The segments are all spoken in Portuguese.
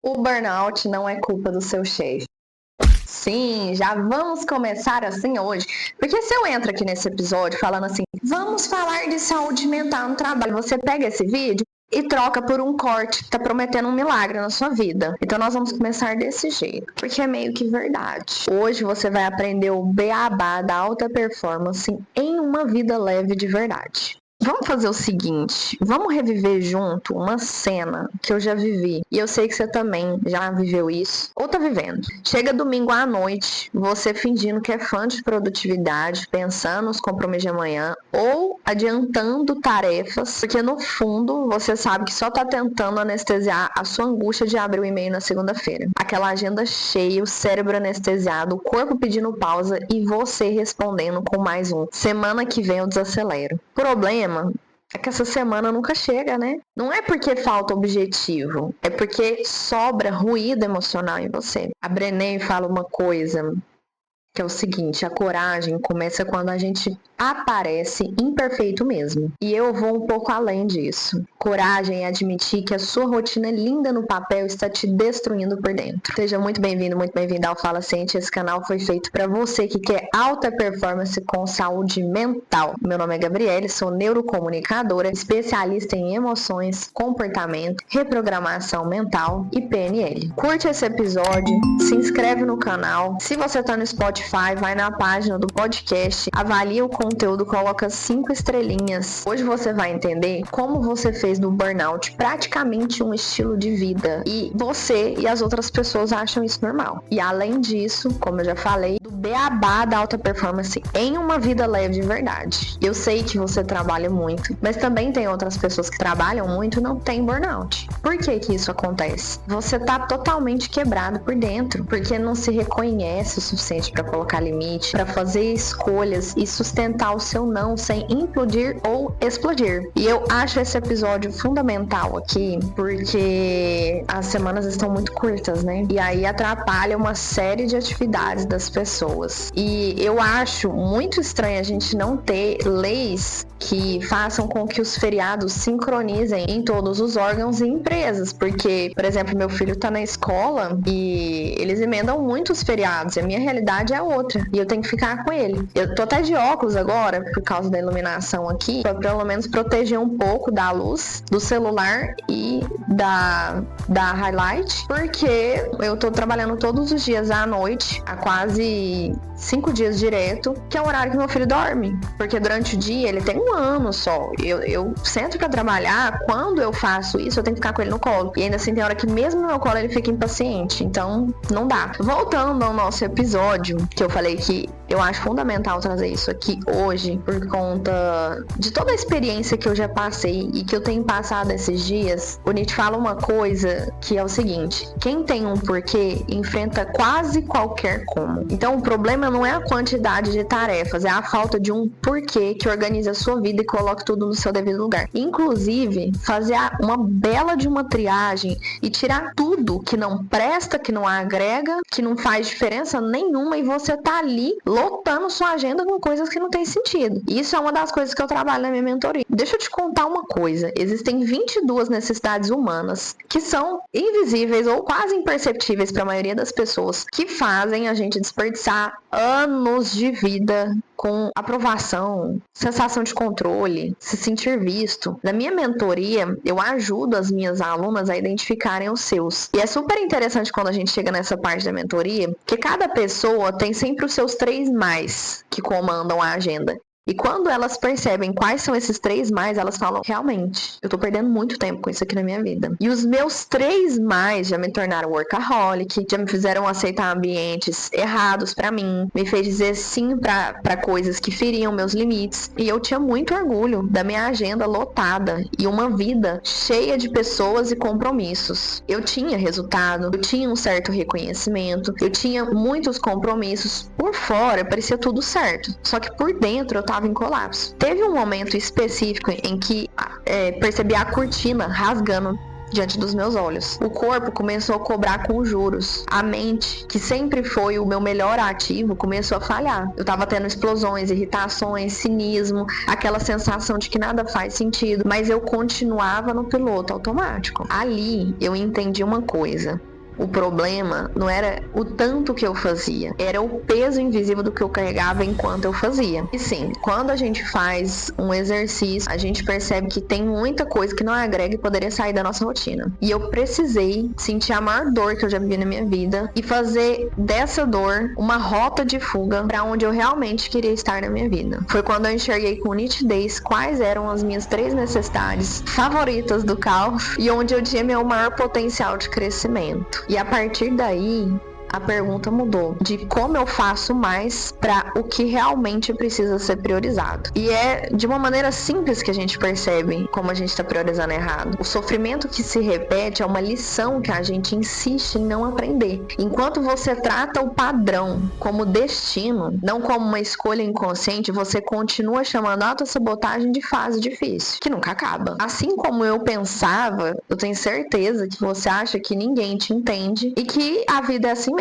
O burnout não é culpa do seu chefe. Sim, já vamos começar assim hoje. Porque se eu entro aqui nesse episódio falando assim, vamos falar de saúde mental no trabalho, você pega esse vídeo e troca por um corte que tá prometendo um milagre na sua vida. Então nós vamos começar desse jeito, porque é meio que verdade. Hoje você vai aprender o beabá da alta performance em uma vida leve de verdade. Vamos fazer o seguinte, vamos reviver junto uma cena que eu já vivi. E eu sei que você também já viveu isso, ou tá vivendo. Chega domingo à noite, você fingindo que é fã de produtividade, pensando nos compromissos de amanhã, ou adiantando tarefas, porque no fundo você sabe que só tá tentando anestesiar a sua angústia de abrir o e-mail na segunda-feira. Aquela agenda cheia, o cérebro anestesiado, o corpo pedindo pausa e você respondendo com mais um. Semana que vem eu desacelero. Problema é que essa semana nunca chega, né? Não é porque falta objetivo, é porque sobra ruído emocional em você. A Brené fala uma coisa que é o seguinte, a coragem começa quando a gente aparece imperfeito mesmo. E eu vou um pouco além disso. Coragem é admitir que a sua rotina linda no papel está te destruindo por dentro. Seja muito bem-vindo, muito bem-vinda ao Fala Ciente. Esse canal foi feito para você que quer alta performance com saúde mental. Meu nome é Gabriele, sou neurocomunicadora, especialista em emoções, comportamento, reprogramação mental e PNL. Curte esse episódio, se inscreve no canal. Se você está no Spotify, vai na página do podcast, avalia o conteúdo, coloca 5 estrelinhas. Hoje você vai entender como você fez do burnout praticamente um estilo de vida. E você e as outras pessoas acham isso normal. E além disso, como eu já falei, do beabá da alta performance em uma vida leve de verdade. Eu sei que você trabalha muito, mas também tem outras pessoas que trabalham muito e não tem burnout. Por que que isso acontece? Você tá totalmente quebrado por dentro, porque não se reconhece o suficiente para colocar limite, para fazer escolhas e sustentar o seu não sem implodir ou explodir. E eu acho esse episódio fundamental aqui, porque as semanas estão muito curtas, né? E aí atrapalha uma série de atividades das pessoas. E eu acho muito estranho a gente não ter leis que façam com que os feriados sincronizem em todos os órgãos e empresas, porque, por exemplo, meu filho tá na escola e eles emendam muitos feriados, e a minha realidade é outra, e eu tenho que ficar com ele. Eu tô até de óculos agora, por causa da iluminação aqui, pra pelo menos proteger um pouco da luz do celular e da highlight, porque eu tô trabalhando todos os dias à noite, há quase 5 dias direto, que é o horário que meu filho dorme, porque durante o dia ele tem um ano só. Eu sento pra trabalhar, quando eu faço isso, eu tenho que ficar com ele no colo. E ainda assim tem hora que mesmo no meu colo ele fica impaciente, então não dá. Voltando ao nosso episódio, que eu falei que eu acho fundamental trazer isso aqui hoje, por conta de toda a experiência que eu já passei e que eu tenho passado esses dias. O Nietzsche fala uma coisa que é o seguinte: quem tem um porquê enfrenta quase qualquer como. Então o problema não é a quantidade de tarefas, é a falta de um porquê que organiza a sua vida e coloca tudo no seu devido lugar. Inclusive, fazer uma bela de uma triagem e tirar tudo que não presta, que não agrega, que não faz diferença nenhuma, e você tá ali lotando sua agenda com coisas que não tem sentido. E isso é uma das coisas que eu trabalho na minha mentoria. Deixa eu te contar uma coisa: existem 22 necessidades humanas que são invisíveis ou quase imperceptíveis para a maioria das pessoas, que fazem a gente desperdiçar anos de vida com aprovação, sensação de controle, se sentir visto. Na minha mentoria, eu ajudo as minhas alunas a identificarem os seus. E é super interessante quando a gente chega nessa parte da mentoria, que cada pessoa tem sempre os seus 3 mais que comandam a agenda. E quando elas percebem quais são esses 3 mais, elas falam: realmente, eu tô perdendo muito tempo com isso aqui na minha vida. E os meus 3 mais já me tornaram workaholic, já me fizeram aceitar ambientes errados pra mim, me fez dizer sim pra coisas que feriam meus limites. E eu tinha muito orgulho da minha agenda lotada e uma vida cheia de pessoas e compromissos. Eu tinha resultado, eu tinha um certo reconhecimento, eu tinha muitos compromissos. Por fora parecia tudo certo, só que por dentro eu tava em colapso. Teve um momento específico em que percebi a cortina rasgando diante dos meus olhos. O corpo começou a cobrar com juros. A mente, que sempre foi o meu melhor ativo, começou a falhar. Eu tava tendo explosões, irritações, cinismo, aquela sensação de que nada faz sentido, mas eu continuava no piloto automático. Ali eu entendi uma coisa: O problema não era o tanto que eu fazia, era o peso invisível do que eu carregava enquanto eu fazia. E sim, quando a gente faz um exercício, a gente percebe que tem muita coisa que não agrega e poderia sair da nossa rotina. E eu precisei sentir a maior dor que eu já vivi na minha vida e fazer dessa dor uma rota de fuga para onde eu realmente queria estar na minha vida. Foi quando eu enxerguei com nitidez quais eram as minhas 3 necessidades favoritas do caos e onde eu tinha meu maior potencial de crescimento. E a partir daí, a pergunta mudou de como eu faço mais para o que realmente precisa ser priorizado. E é de uma maneira simples que a gente percebe como a gente está priorizando errado. O sofrimento que se repete é uma lição que a gente insiste em não aprender. Enquanto você trata o padrão como destino, não como uma escolha inconsciente, você continua chamando a autossabotagem de fase difícil, que nunca acaba. Assim como eu pensava, eu tenho certeza que você acha que ninguém te entende e que a vida é assim mesmo.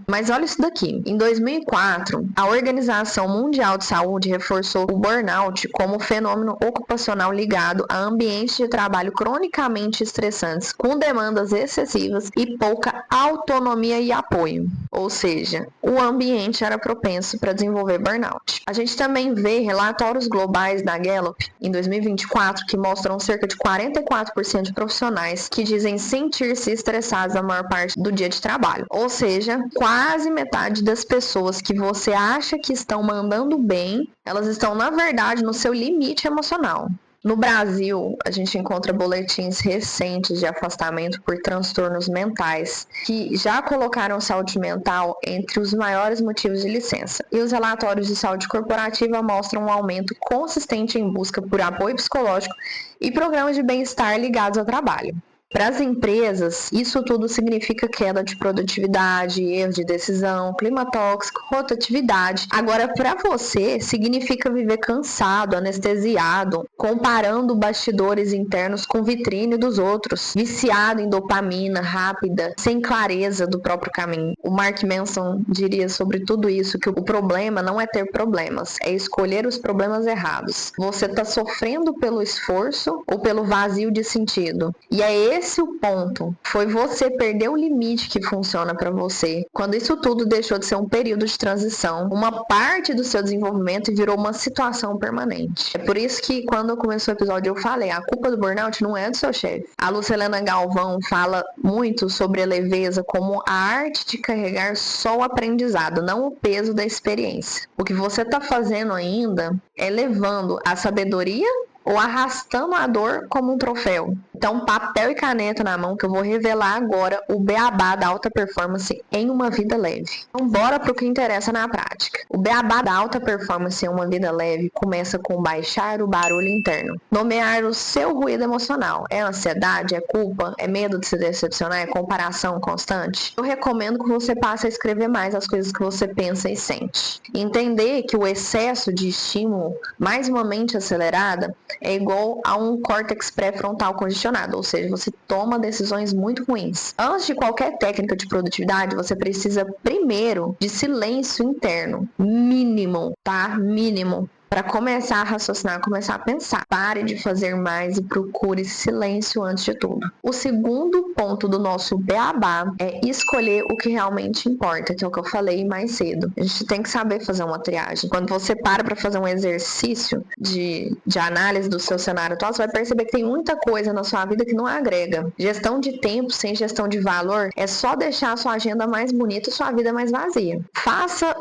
Mas olha isso daqui. Em 2004, a Organização Mundial de Saúde reforçou o burnout como fenômeno ocupacional ligado a ambientes de trabalho cronicamente estressantes, com demandas excessivas e pouca autonomia e apoio. Ou seja, o ambiente era propenso para desenvolver burnout. A gente também vê relatórios globais da Gallup em 2024 que mostram cerca de 44% de profissionais que dizem sentir-se estressados a maior parte do dia de trabalho. Ou seja, quase metade das pessoas que você acha que estão mandando bem, elas estão, na verdade, no seu limite emocional. No Brasil, a gente encontra boletins recentes de afastamento por transtornos mentais que já colocaram saúde mental entre os maiores motivos de licença. E os relatórios de saúde corporativa mostram um aumento consistente em busca por apoio psicológico e programas de bem-estar ligados ao trabalho. Para as empresas, isso tudo significa queda de produtividade, erros de decisão, clima tóxico, rotatividade. Agora, para você, significa viver cansado, anestesiado, comparando bastidores internos com vitrine dos outros, viciado em dopamina rápida, sem clareza do próprio caminho. O Mark Manson diria sobre tudo isso que o problema não é ter problemas, é escolher os problemas errados. Você está sofrendo pelo esforço ou pelo vazio de sentido. E é esse o ponto. Foi você perder o limite que funciona para você. Quando isso tudo deixou de ser um período de transição, uma parte do seu desenvolvimento e virou uma situação permanente. É por isso que quando começou o episódio eu falei, a culpa do burnout não é do seu chefe. A Lucilena Galvão fala muito sobre a leveza como a arte de carregar só o aprendizado, não o peso da experiência. O que você está fazendo ainda é levando a sabedoria ou arrastando a dor como um troféu. Então, papel e caneta na mão que eu vou revelar agora o beabá da alta performance em uma vida leve. Então, bora pro que interessa na prática. O beabá da alta performance em uma vida leve começa com baixar o barulho interno. Nomear o seu ruído emocional. É ansiedade? É culpa? É medo de se decepcionar? É comparação constante? Eu recomendo que você passe a escrever mais as coisas que você pensa e sente. Entender que o excesso de estímulo, mais uma mente acelerada, é igual a um córtex pré-frontal congestionado, ou seja, você toma decisões muito ruins. Antes de qualquer técnica de produtividade, você precisa primeiro de silêncio interno, mínimo, tá? Mínimo. Para começar a raciocinar, começar a pensar. Pare de fazer mais e procure silêncio antes de tudo. O segundo ponto do nosso beabá é escolher o que realmente importa, que é o que eu falei mais cedo. A gente tem que saber fazer uma triagem. Quando você para fazer um exercício de análise do seu cenário atual, você vai perceber que tem muita coisa na sua vida que não agrega. Gestão de tempo sem gestão de valor é só deixar a sua agenda mais bonita e sua vida mais vazia. Faça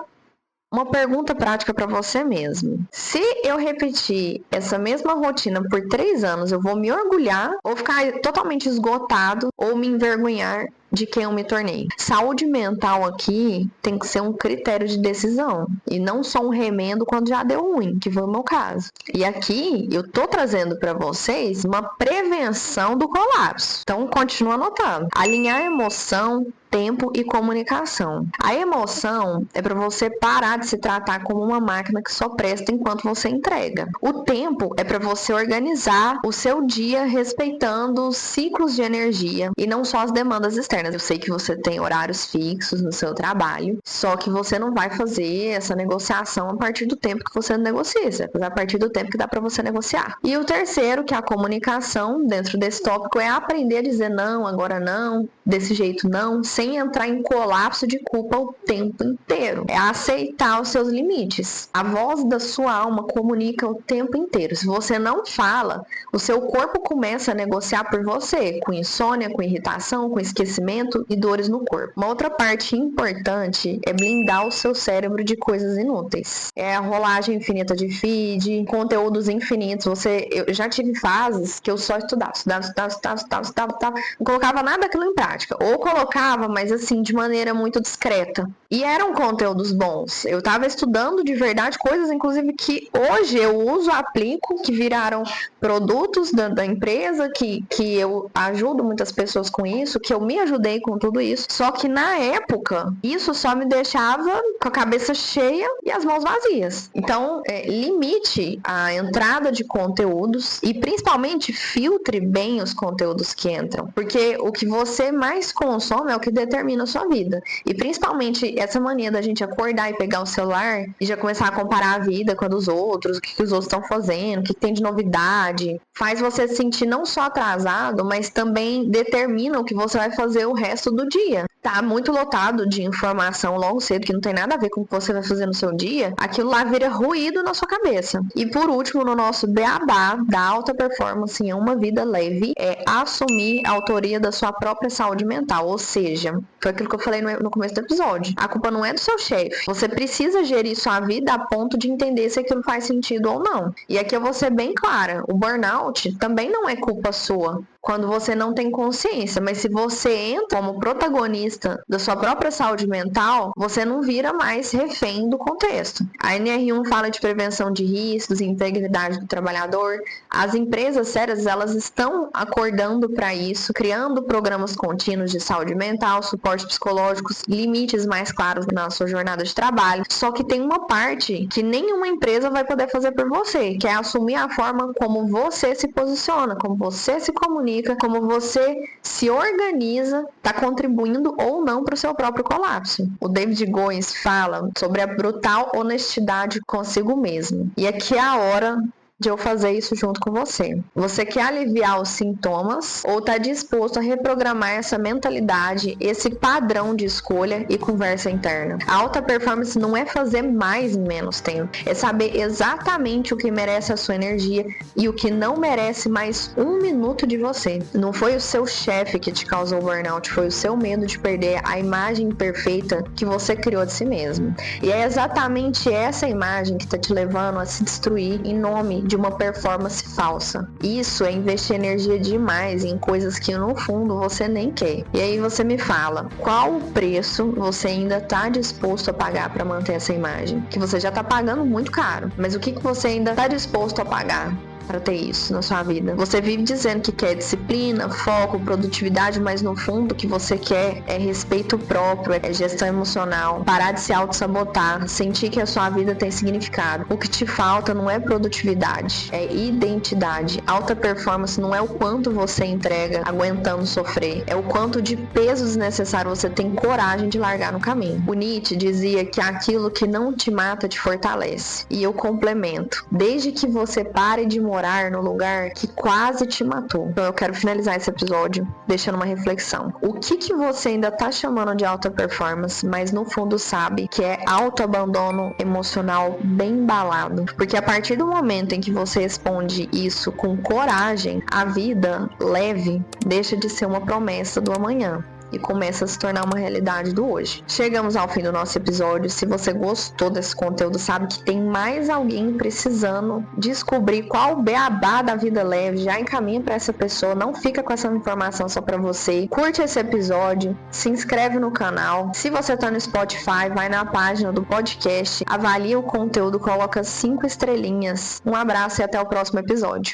uma pergunta prática para você mesmo. Se eu repetir essa mesma rotina por 3 anos, eu vou me orgulhar ou ficar totalmente esgotado ou me envergonhar de quem eu me tornei? Saúde mental aqui tem que ser um critério de decisão e não só um remendo quando já deu ruim, que foi o meu caso. E aqui eu tô trazendo para vocês uma prevenção do colapso. Então continua anotando. Alinhar emoção, tempo e comunicação. A emoção é para você parar de se tratar como uma máquina que só presta enquanto você entrega. O tempo é para você organizar o seu dia respeitando os ciclos de energia e não só as demandas externas. Eu sei que você tem horários fixos no seu trabalho, só que você não vai fazer essa negociação a partir do tempo que você negocia, você vai fazer a partir do tempo que dá para você negociar. E o terceiro, que é a comunicação, dentro desse tópico, é aprender a dizer não, agora não, desse jeito não, sem sem entrar em colapso de culpa o tempo inteiro. É aceitar os seus limites. A voz da sua alma comunica o tempo inteiro. Se você não fala, o seu corpo começa a negociar por você, com insônia, com irritação, com esquecimento e dores no corpo. Uma outra parte importante é blindar o seu cérebro de coisas inúteis. É a rolagem infinita de feed, conteúdos infinitos. Eu já tive fases que eu só estudava, não colocava nada daquilo em prática. Ou colocava, mas assim, de maneira muito discreta. E eram conteúdos bons. Eu estava estudando de verdade coisas, inclusive, que hoje eu uso, aplico, que viraram produtos da empresa, que eu ajudo muitas pessoas com isso, que eu me ajudei com tudo isso. Só que na época, isso só me deixava com a cabeça cheia e as mãos vazias. Então, limite a entrada de conteúdos e principalmente filtre bem os conteúdos que entram. Porque o que você mais consome é o que determina a sua vida. E principalmente essa mania da gente acordar e pegar o celular e já começar a comparar a vida com a dos outros, o que os outros estão fazendo, o que tem de novidade, faz você se sentir não só atrasado, mas também determina o que você vai fazer o resto do dia. Tá muito lotado de informação logo cedo, que não tem nada a ver com o que você vai fazer no seu dia, aquilo lá vira ruído na sua cabeça. E por último, no nosso beabá da alta performance em uma vida leve, é assumir a autoria da sua própria saúde mental. Ou seja, foi aquilo que eu falei no começo do episódio. A culpa não é do seu chefe. Você precisa gerir sua vida a ponto de entender se aquilo faz sentido ou não. E aqui eu vou ser bem clara. O burnout também não é culpa sua quando você não tem consciência, mas se você entra como protagonista da sua própria saúde mental, você não vira mais refém do contexto. A NR1 fala de prevenção de riscos, integridade do trabalhador. As empresas sérias, elas estão acordando para isso, criando programas contínuos de saúde mental, suporte psicológicos, limites mais claros na sua jornada de trabalho. Só que tem uma parte que nenhuma empresa vai poder fazer por você, que é assumir a forma como você se posiciona, como você se comunica, como você se organiza, está contribuindo ou não para o seu próprio colapso. O David Goins fala sobre a brutal honestidade consigo mesmo. E aqui é a hora de eu fazer isso junto com você. Você quer aliviar os sintomas ou está disposto a reprogramar essa mentalidade, esse padrão de escolha e conversa interna? A alta performance não é fazer mais em menos tempo, é saber exatamente o que merece a sua energia e o que não merece mais um minuto de você. Não foi o seu chefe que te causou burnout, foi o seu medo de perder a imagem perfeita que você criou de si mesmo. E é exatamente essa imagem que está te levando a se destruir em nome de uma performance falsa. Isso é investir energia demais em coisas que no fundo você nem quer. E aí você me fala, qual o preço você ainda está disposto a pagar para manter essa imagem? Que você já está pagando muito caro, mas o que você ainda está disposto a pagar para ter isso na sua vida? Você vive dizendo que quer disciplina, foco, produtividade, mas no fundo o que você quer é respeito próprio, é gestão emocional, parar de se auto-sabotar, sentir que a sua vida tem significado. O que te falta não é produtividade, é identidade. Alta performance não é o quanto você entrega aguentando sofrer, é o quanto de peso desnecessário você tem coragem de largar no caminho. O Nietzsche dizia que aquilo que não te mata te fortalece. E eu complemento, desde que você pare de morar no lugar que quase te matou. Então eu quero finalizar esse episódio deixando uma reflexão. O que você ainda tá chamando de alta performance, mas no fundo sabe que é autoabandono emocional bem embalado? Porque a partir do momento em que você responde isso com coragem, a vida leve deixa de ser uma promessa do amanhã e começa a se tornar uma realidade do hoje. Chegamos ao fim do nosso episódio. Se você gostou desse conteúdo, sabe que tem mais alguém precisando descobrir qual o beabá da vida leve, já encaminha para essa pessoa, não fica com essa informação só para você. Curte esse episódio, se inscreve no canal. Se você tá no Spotify, vai na página do podcast, avalia o conteúdo, coloca 5 estrelinhas. Um abraço e até o próximo episódio.